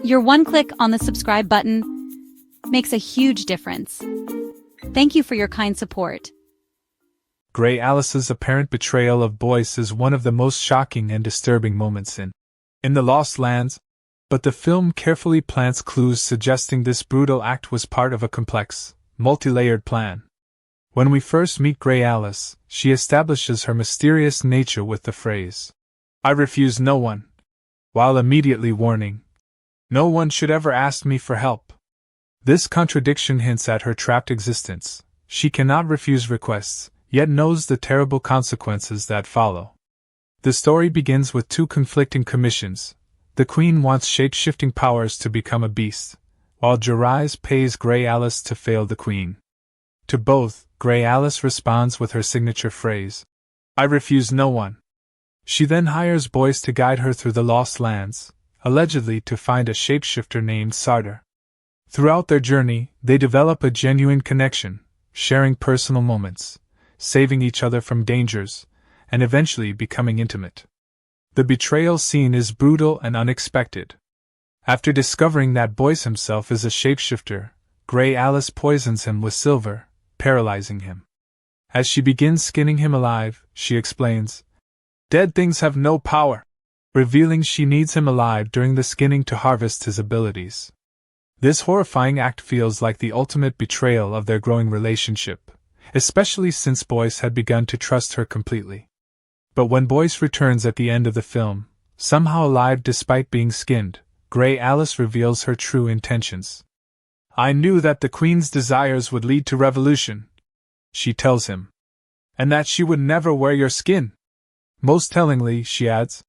Your one click on the subscribe button makes a huge difference. Thank you for your kind support. Gray Alys's apparent betrayal of Boyce is one of the most shocking and disturbing moments in The Lost Lands, but the film carefully plants clues suggesting this brutal act was part of a complex, multi-layered plan. When we first meet Gray Alys, she establishes her mysterious nature with the phrase, "I refuse no one," while immediately warning, "No one should ever ask me for help." This contradiction hints at her trapped existence. She cannot refuse requests, yet knows the terrible consequences that follow. The story begins with two conflicting commissions. The Queen wants shape-shifting powers to become a beast, while Gray pays Gray Alys to fail the Queen. To both, Gray Alys responds with her signature phrase, "I refuse no one." She then hires Boyce to guide her through the Lost Lands, allegedly to find a shapeshifter named Sartor. Throughout their journey, they develop a genuine connection, sharing personal moments, saving each other from dangers, and eventually becoming intimate. The betrayal scene is brutal and unexpected. After discovering that Boyce himself is a shapeshifter, Gray Alys poisons him with silver, paralyzing him. As she begins skinning him alive, she explains, "Dead things have no power," revealing she needs him alive during the skinning to harvest his abilities. This horrifying act feels like the ultimate betrayal of their growing relationship, especially since Boyce had begun to trust her completely. But when Boyce returns at the end of the film, somehow alive despite being skinned, Gray Alys reveals her true intentions. "I knew that the Queen's desires would lead to revolution," she tells him, "and that she would never wear your skin. Most tellingly," she adds,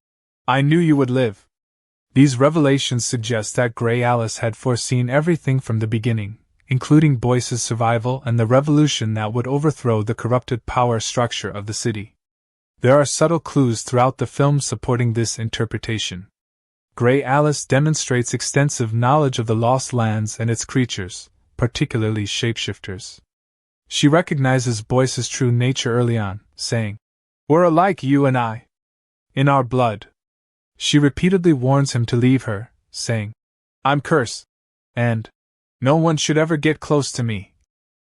"I knew you would live." These revelations suggest that Gray Alys had foreseen everything from the beginning, including Boyce's survival and the revolution that would overthrow the corrupted power structure of the city. There are subtle clues throughout the film supporting this interpretation. Gray Alys demonstrates extensive knowledge of the Lost Lands and its creatures, particularly shapeshifters. She recognizes Boyce's true nature early on, saying, "We're alike, you and I. In our blood." She repeatedly warns him to leave her, saying, "I'm cursed," and "No one should ever get close to me,"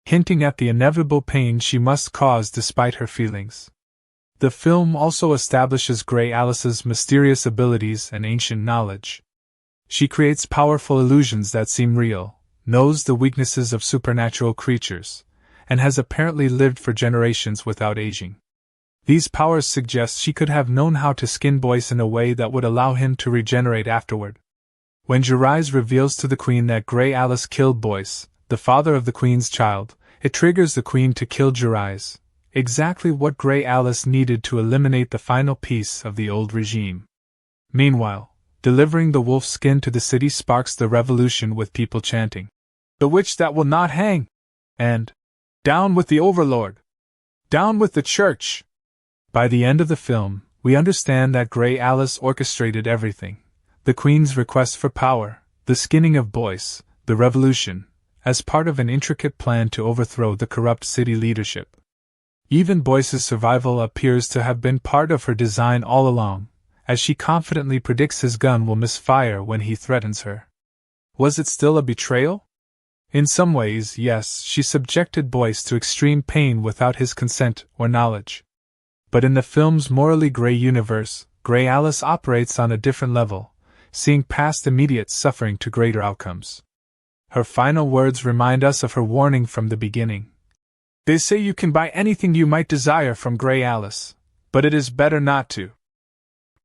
hinting at the inevitable pain she must cause despite her feelings. The film also establishes Gray Alys's mysterious abilities and ancient knowledge. She creates powerful illusions that seem real, knows the weaknesses of supernatural creatures, and has apparently lived for generations without aging. These powers suggest she could have known how to skin Boyce in a way that would allow him to regenerate afterward. When Gray reveals to the Queen that Gray Alys killed Boyce, the father of the Queen's child, it triggers the Queen to kill Gray, exactly what Gray Alys needed to eliminate the final piece of the old regime. Meanwhile, delivering the wolf skin to the city sparks the revolution with people chanting, "The witch that will not hang!" and "Down with the Overlord! Down with the Church!" By the end of the film, we understand that Gray Alys orchestrated everything: the Queen's request for power, the skinning of Boyce, the revolution, as part of an intricate plan to overthrow the corrupt city leadership. Even Boyce's survival appears to have been part of her design all along, as she confidently predicts his gun will misfire when he threatens her. Was it still a betrayal? In some ways, yes. She subjected Boyce to extreme pain without his consent or knowledge. But in the film's morally gray universe, Gray Alys operates on a different level, seeing past immediate suffering to greater outcomes. Her final words remind us of her warning from the beginning. "They say you can buy anything you might desire from Gray Alys, but it is better not to."